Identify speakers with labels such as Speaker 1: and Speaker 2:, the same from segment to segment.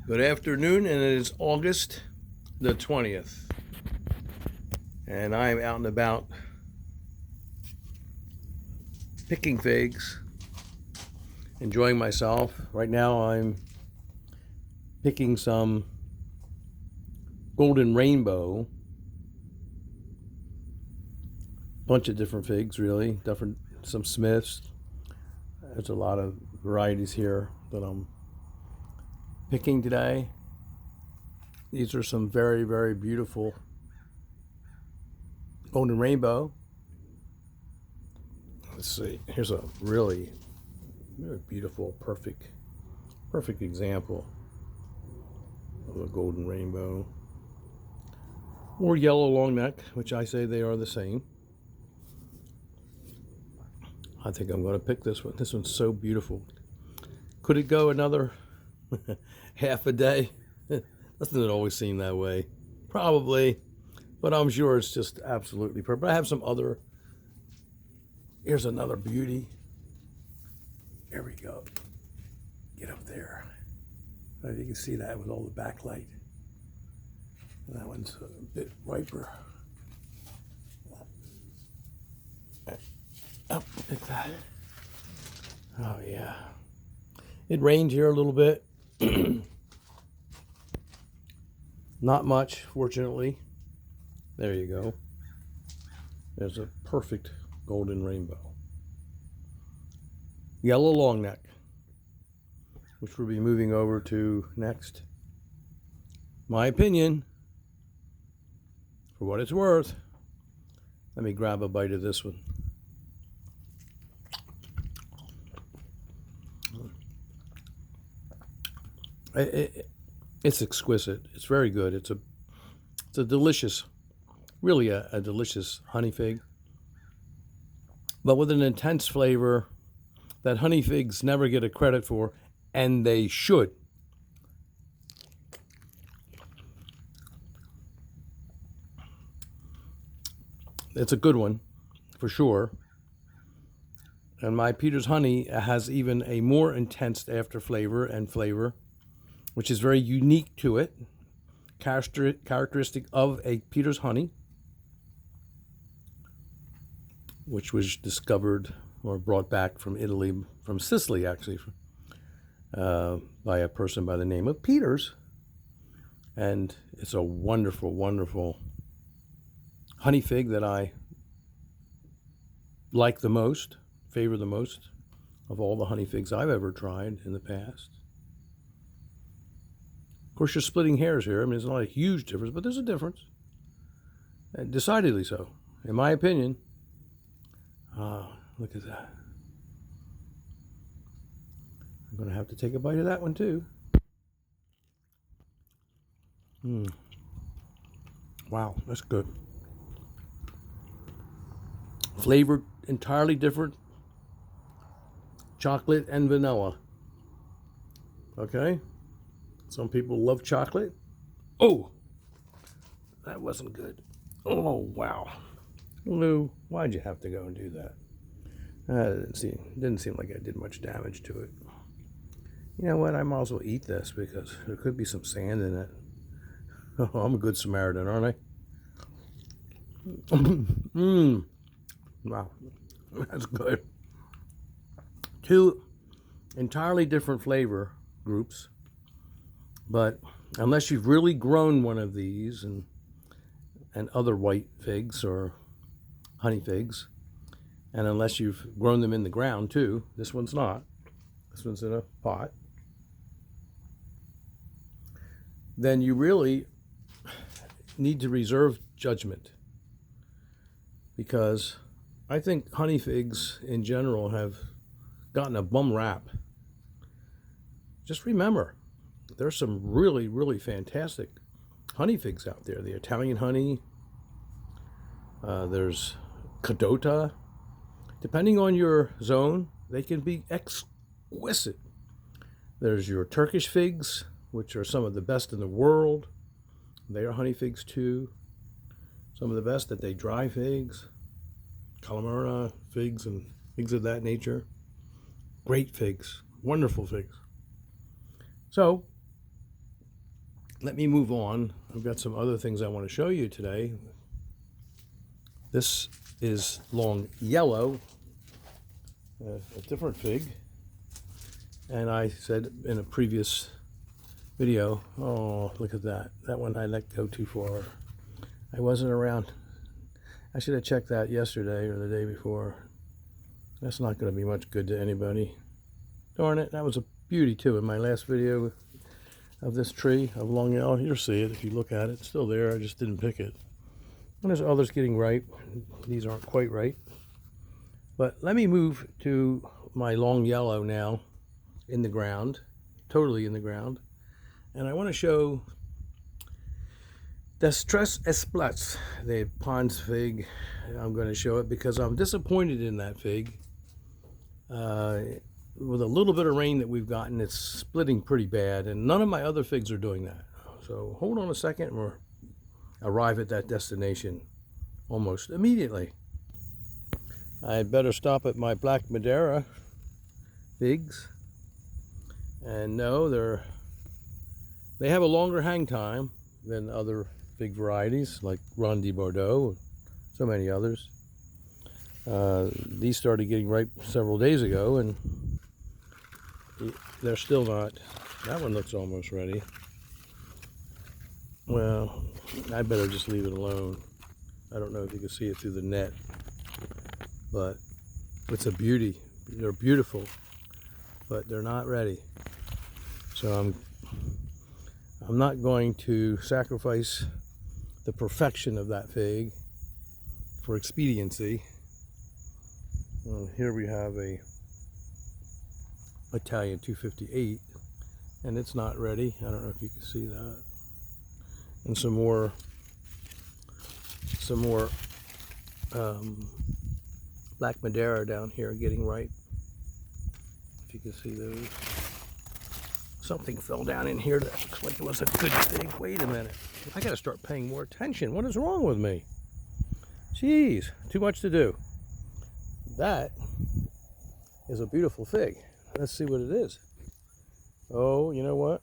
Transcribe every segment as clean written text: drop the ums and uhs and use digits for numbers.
Speaker 1: Good afternoon, and it is August the 20th, and I'm out and about picking figs, enjoying myself. Right now I'm picking some golden rainbow, bunch of different figs, really, some Smiths. There's a lot of varieties here that I'm picking today. These are some very, very beautiful golden rainbow. Let's see. Here's a really, really beautiful, perfect example of a golden rainbow. Or yellow long neck, which I say they are the same. I think I'm going to pick this one. This one's so beautiful. Could it go another half a day? Doesn't it always seem that way? Probably, but I'm sure it's just absolutely perfect. I have some other. Here's another beauty. There we go. Get up there. I think you can see that with all the backlight. That one's a bit riper. Oh, look at that. Oh, yeah. It rained here a little bit. Not much, fortunately. There you go. There's a perfect golden rainbow. Yellow long neck, which we'll be moving over to next. My opinion, for what it's worth, let me grab a bite of this one. It's exquisite. It's very good. It's a delicious, really a delicious honey fig, but with an intense flavor that honey figs never get a credit for, and they should. It's a good one, for sure. And my Peter's honey has even a more intense after flavor, which is very unique to it, characteristic of a Peter's honey, which was discovered or brought back from Italy, from Sicily actually, by a person by the name of Peters. And it's a wonderful, wonderful honey fig that I like the most, favor the most of all the honey figs I've ever tried in the past. Of course, you're splitting hairs here. I mean, it's not a huge difference, but there's a difference. And decidedly so, in my opinion. Look at that. I'm going to have to take a bite of that one, too. Wow, that's good. Flavored entirely different. Chocolate and vanilla. Okay? Some people love chocolate. Oh, that wasn't good. Oh, wow. Lou, why'd you have to go and do that? Didn't seem like I did much damage to it. You know what? I might as well eat this because there could be some sand in it. Oh, I'm a good Samaritan, aren't I? Wow, that's good. Two entirely different flavor groups. But unless you've really grown one of these and other white figs or honey figs, and unless you've grown them in the ground too, this one's not. This one's in a pot. Then you really need to reserve judgment, because I think honey figs in general have gotten a bum rap. Just remember, there's some really, really fantastic honey figs out there. The Italian honey, there's Cadota. Depending on your zone, they can be exquisite. There's your Turkish figs, which are some of the best in the world. They are honey figs too. Some of the best that they dry figs, Calamara figs and things of that nature. Great figs, wonderful figs. So let me move on. I've got some other things I want to show you today. This is long yellow, a different fig. And I said in a previous video, oh, look at that. That one I let go too far. I wasn't around. I should have checked that yesterday or the day before. That's not going to be much good to anybody. Darn it, that was a beauty too in my last video of this tree of long yellow. You'll see it if you look at it. It's still there, I just didn't pick it. And there's others getting ripe. These aren't quite ripe. But let me move to my long yellow now in the ground, totally in the ground. And I want to show the Stress Esplats, the Pond's fig. I'm going to show it because I'm disappointed in that fig. With a little bit of rain that we've gotten, it's splitting pretty bad, and none of my other figs are doing that. So hold on a second, and we'll arrive at that destination almost immediately. I'd better stop at my black Madera figs. And no, they have a longer hang time than other fig varieties like Ronde Bordeaux and so many others. These started getting ripe several days ago, and they're still not. That one looks almost ready. Well, I better just leave it alone. I don't know if you can see it through the net, but it's a beauty. They're beautiful, but they're not ready. So I'm not going to sacrifice the perfection of that fig for expediency. Well, here we have a Italian 258, and it's not ready. I don't know if you can see that. And some more black Madera down here getting ripe. If you can see those. Something fell down in here that looks like it was a good fig. Wait a minute. I gotta start paying more attention. What is wrong with me? Jeez, too much to do. That is a beautiful fig. Let's see what it is. Oh, you know what?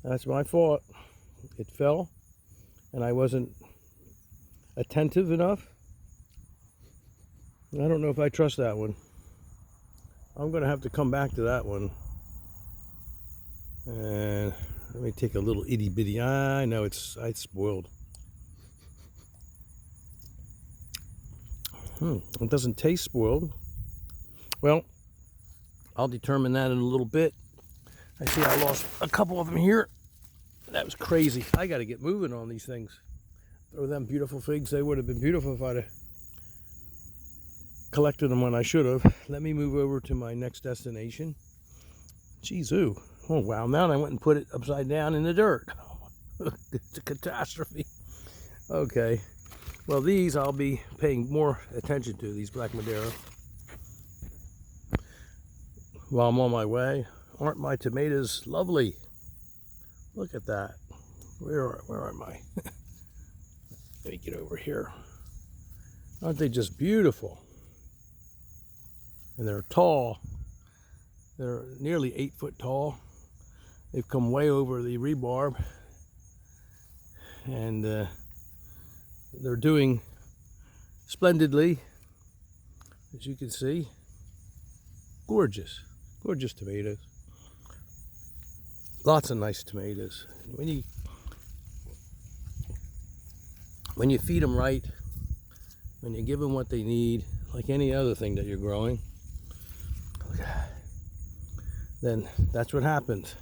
Speaker 1: That's my fault. It fell, and I wasn't attentive enough. I don't know if I trust that one. I'm gonna have to come back to that one. And let me take a little itty bitty. I know it's spoiled. It doesn't taste spoiled. Well, I'll determine that in a little bit. I see I lost a couple of them here. That was crazy. I got to get moving on these things. Throw them beautiful figs. They would have been beautiful if I'd have collected them when I should have. Let me move over to my next destination. Jeez, ooh. Oh, wow. Now I went and put it upside down in the dirt. It's a catastrophe. Okay. Well, these I'll be paying more attention to, these black Madera. While I'm on my way, aren't my tomatoes lovely? Look at that. Where am I? Let me get over here. Aren't they just beautiful? And they're tall. They're nearly 8 foot tall. They've come way over the rebarb. And they're doing splendidly, as you can see. Gorgeous, gorgeous tomatoes. Lots of nice tomatoes. When you feed them right, when you give them what they need, like any other thing that you're growing, then that's what happens.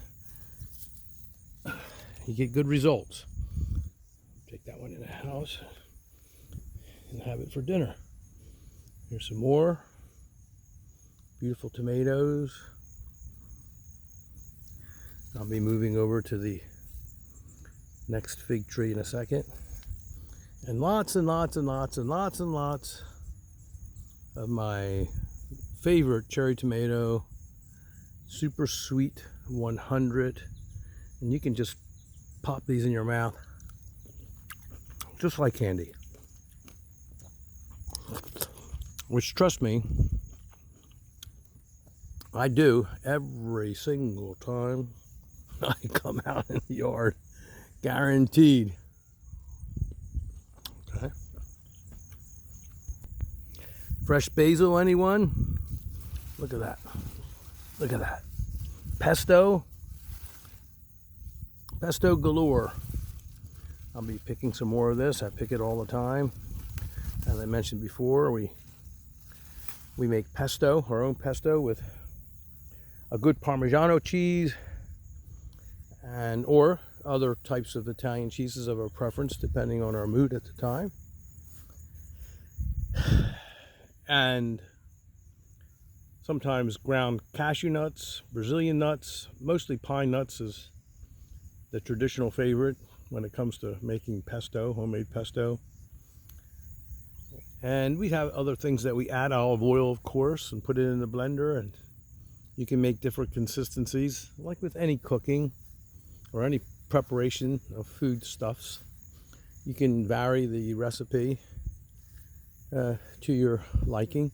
Speaker 1: You get good results. Take that one in the house and have it for dinner. Here's some more beautiful tomatoes. I'll be moving over to the next fig tree in a second. And lots and lots and lots and lots and lots of my favorite cherry tomato, super sweet 100. And you can just pop these in your mouth just like candy. Which, trust me, I do every single time. I come out in the yard. Guaranteed. Okay. Fresh basil, anyone? Look at that. Look at that. Pesto. Pesto galore. I'll be picking some more of this. I pick it all the time. As I mentioned before, we make pesto, our own pesto, with a good Parmigiano cheese and or other types of Italian cheeses of our preference, depending on our mood at the time. And sometimes ground cashew nuts, Brazilian nuts, mostly pine nuts is the traditional favorite when it comes to making pesto, homemade pesto. And we have other things that we add, olive oil, of course, and put it in the blender, and you can make different consistencies, like with any cooking or any preparation of foodstuffs. You can vary the recipe to your liking.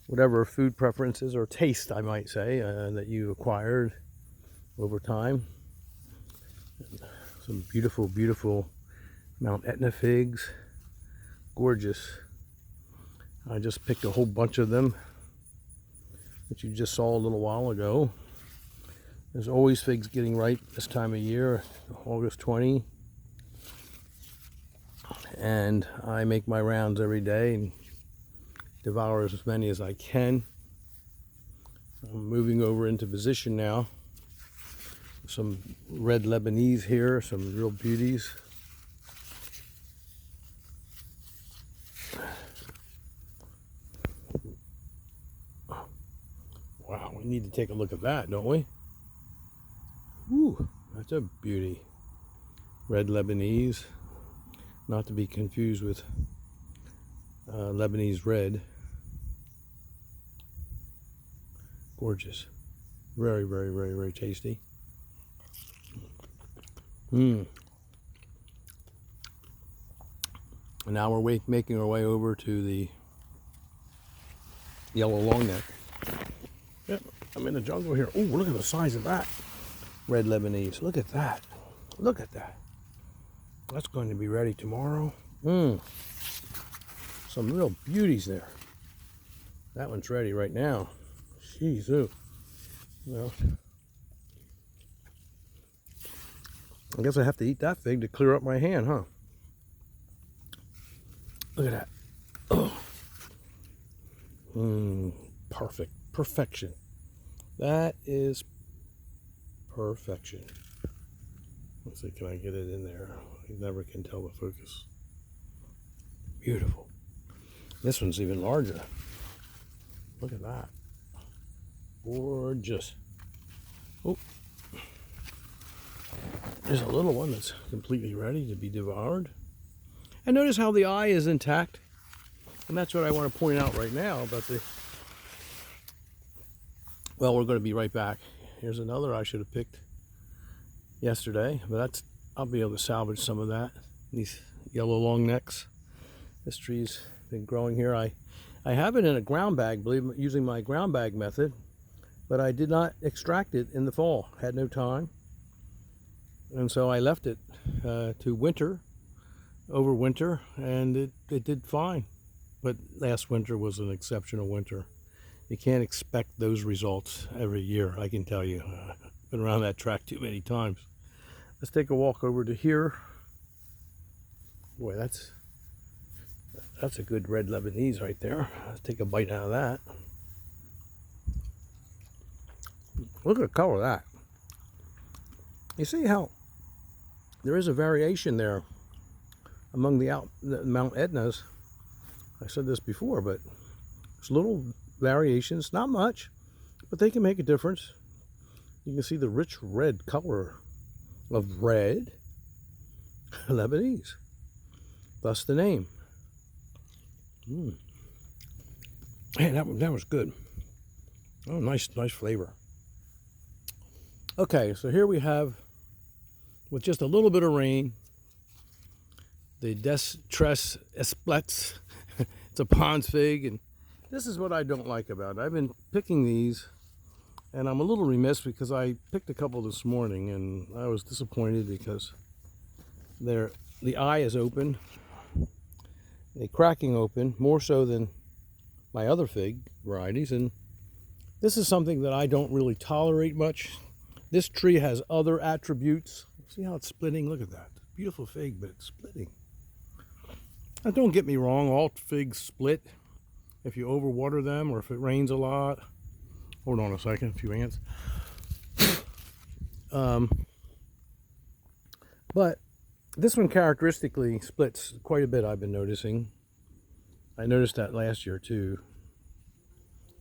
Speaker 1: Whatever food preferences or taste, I might say, that you acquired over time. Some beautiful, beautiful Mount Etna figs. Gorgeous. I just picked a whole bunch of them, which you just saw a little while ago. There's always figs getting ripe this time of year, August 20. And I make my rounds every day and devour as many as I can. I'm moving over into position now. Some red Lebanese here, some real beauties. Wow, we need to take a look at that, don't we? Ooh, that's a beauty. Red Lebanese, not to be confused with Lebanese red. Gorgeous. Very, very, very, very tasty. And now we're making our way over to the yellow longneck. Yep, I'm in the jungle here. Oh, look at the size of that red Lebanese. Look at that. Look at that. That's going to be ready tomorrow. Some real beauties there. That one's ready right now. Jeez, ooh. Well, I guess I have to eat that fig to clear up my hand, huh? Look at that. Oh. Perfect. Perfection. That is perfection. Let's see, can I get it in there? I never can tell the focus. Beautiful. This one's even larger. Look at that. Gorgeous. Oh. There's a little one that's completely ready to be devoured. And notice how the eye is intact. And that's what I want to point out right now about the... Well, we're going to be right back. Here's another I should have picked yesterday, but I'll be able to salvage some of that. These yellow long necks. This tree's been growing here. I have it in a ground bag, using my ground bag method, but I did not extract it in the fall. Had no time. And so I left it to winter, over winter, and it did fine. But last winter was an exceptional winter. You can't expect those results every year, I can tell you. I've been around that track too many times. Let's take a walk over to here. Boy, that's a good red Lebanese right there. Let's take a bite out of that. Look at the color of that. You see how there is a variation there among the Mount Etnas. I said this before, but there's little variations, not much, but they can make a difference. You can see the rich red color of red Lebanese. Thus the name. Man, that was good. Oh, nice flavor. Okay, so here we have, with just a little bit of rain, the Des Tres Esplets. It's a pond's fig, and this is what I don't like about it. I've been picking these, And I'm a little remiss because I picked a couple this morning and I was disappointed because the eye is open, the cracking open, more so than my other fig varieties. And this is something that I don't really tolerate much. This tree has other attributes. See how it's splitting? Look at that. Beautiful fig, but it's splitting. Now, don't get me wrong, all figs split if you overwater them or if it rains a lot. Hold on a second, a few ants. But this one characteristically splits quite a bit, I've been noticing. I noticed that last year too.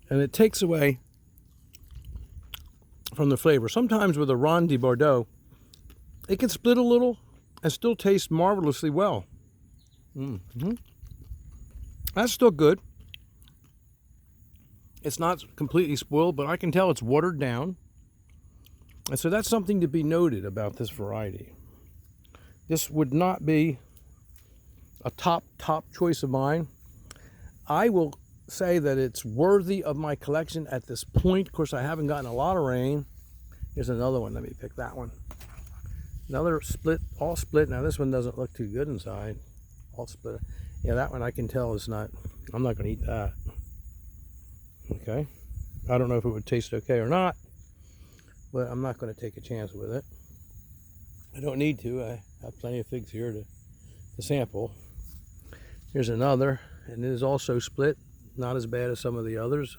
Speaker 1: And it takes away from the flavor. Sometimes with a Ron de Bordeaux, it can split a little and still taste marvelously well. That's still good. It's not completely spoiled, but I can tell it's watered down. And so that's something to be noted about this variety. This would not be a top choice of mine. I will say that it's worthy of my collection at this point. Of course, I haven't gotten a lot of rain. Here's another one. Let me pick that one. Another split, all split. Now this one doesn't look too good inside. All split. Yeah, that one I can tell is not, I'm not going to eat that. Okay. I don't know if it would taste okay or not, but I'm not going to take a chance with it. I don't need to. I have plenty of figs here to sample. Here's another, and it is also split. Not as bad as some of the others,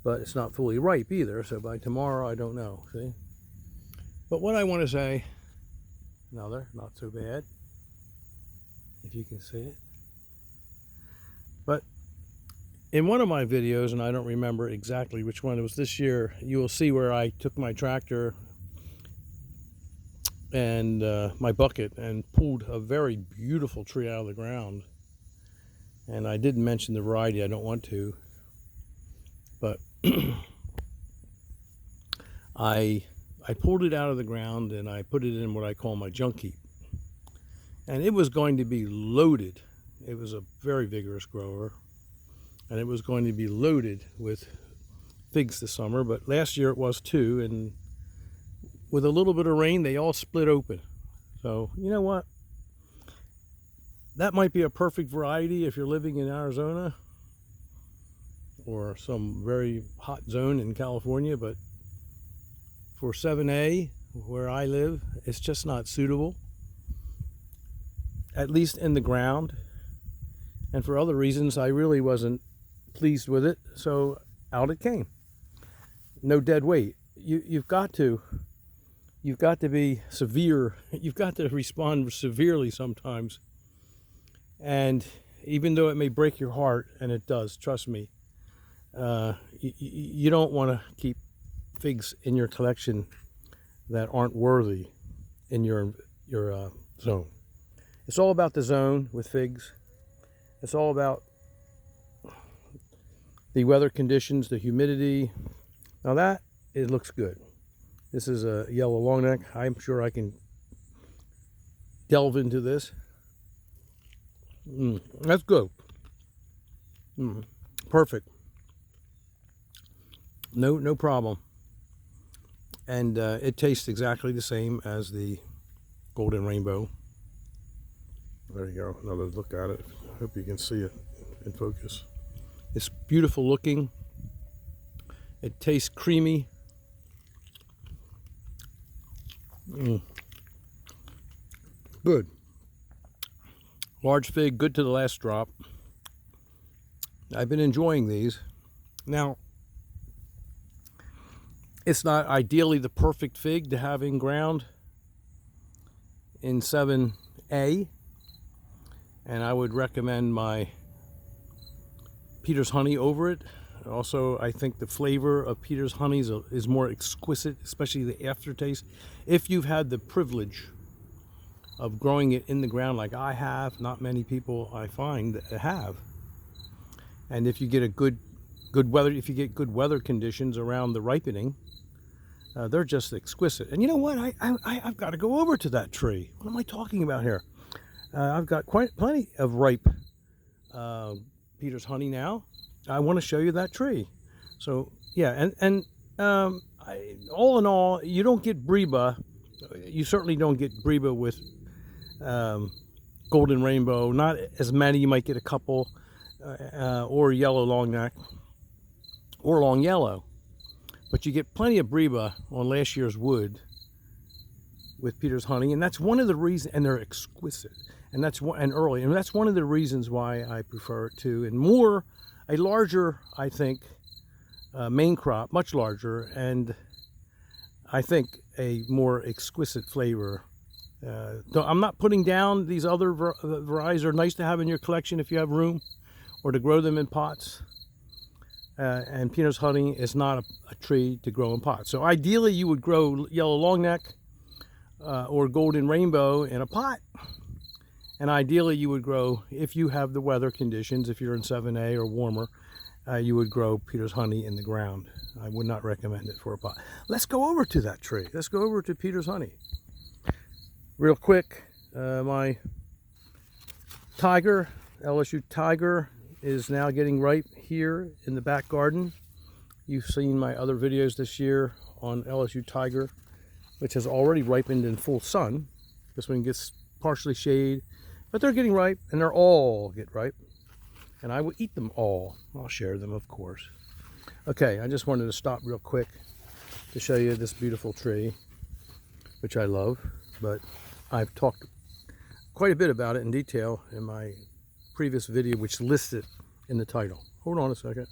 Speaker 1: but it's not fully ripe either, so by tomorrow I don't know. See? But what I want to say, another, not so bad, if you can see it. But in one of my videos, and I don't remember exactly which one, it was this year, you will see where I took my tractor and my bucket and pulled a very beautiful tree out of the ground. And I didn't mention the variety, I don't want to, but I pulled it out of the ground and I put it in what I call my junk heap. And it was going to be loaded. It was a very vigorous grower. And it was going to be loaded with figs this summer, but last year it was too, and with a little bit of rain, they all split open. So, you know what? That might be a perfect variety if you're living in Arizona or some very hot zone in California, but for 7A, where I live, it's just not suitable, at least in the ground. And for other reasons, I really wasn't pleased with it, so out it came. No dead weight. You've got to be severe. You've got to respond severely sometimes. And even though it may break your heart, and it does, trust me, you don't want to keep figs in your collection that aren't worthy in your zone. It's all about the zone with figs. It's all about the weather conditions, the humidity. Now that, it looks good. This is a yellow longneck. I'm sure I can delve into this. That's good. Perfect. No problem. And it tastes exactly the same as the Golden Rainbow. There you go. Another look at it. I hope you can see it in focus. It's beautiful looking. It tastes creamy. Good. Large fig, good to the last drop. I've been enjoying these. Now, it's not ideally the perfect fig to have in ground in 7A, and I would recommend my Peter's Honey over it. Also, I think the flavor of Peter's Honey is more exquisite, especially the aftertaste. If you've had the privilege of growing it in the ground like I have, not many people I find that have. And if you get a good weather, if you get good weather conditions around the ripening, they're just exquisite. And you know what? I've got to go over to that tree. What am I talking about here? I've got plenty of ripe Peter's Honey now. I want to show you that tree. So yeah, and All in all, you don't get Breba. You certainly don't get Breba with golden rainbow. Not as many. You might get a couple, or yellow long neck, or long yellow. But you get plenty of Breba on last year's wood with Peter's honey, and that's one of the reasons. And they're exquisite, and that's early, and that's one of the reasons why I prefer it too. And a larger, I think, main crop, much larger, and I think a more exquisite flavor. I'm not putting down these other varieties. Are nice to have in your collection if you have room, or to grow them in pots. And Peter's honey is not a tree to grow in pots. So ideally, you would grow yellow longneck or golden rainbow in a pot. And ideally, you would grow, if you have the weather conditions, if you're in 7A or warmer, you would grow Peter's honey in the ground. I would not recommend it for a pot. Let's go over to that tree. Let's go over to Peter's honey. Real quick, my Tiger, LSU Tiger, is now getting ripe here in the back garden. You've seen my other videos this year on LSU Tiger, which has already ripened in full sun. This one gets partially shade, but they're getting ripe, and they're all get ripe. And I will eat them all. I'll share them, of course. Okay, I just wanted to stop real quick to show you this beautiful tree, which I love, but I've talked quite a bit about it in detail in my previous video, which lists it in the title. Hold on a second.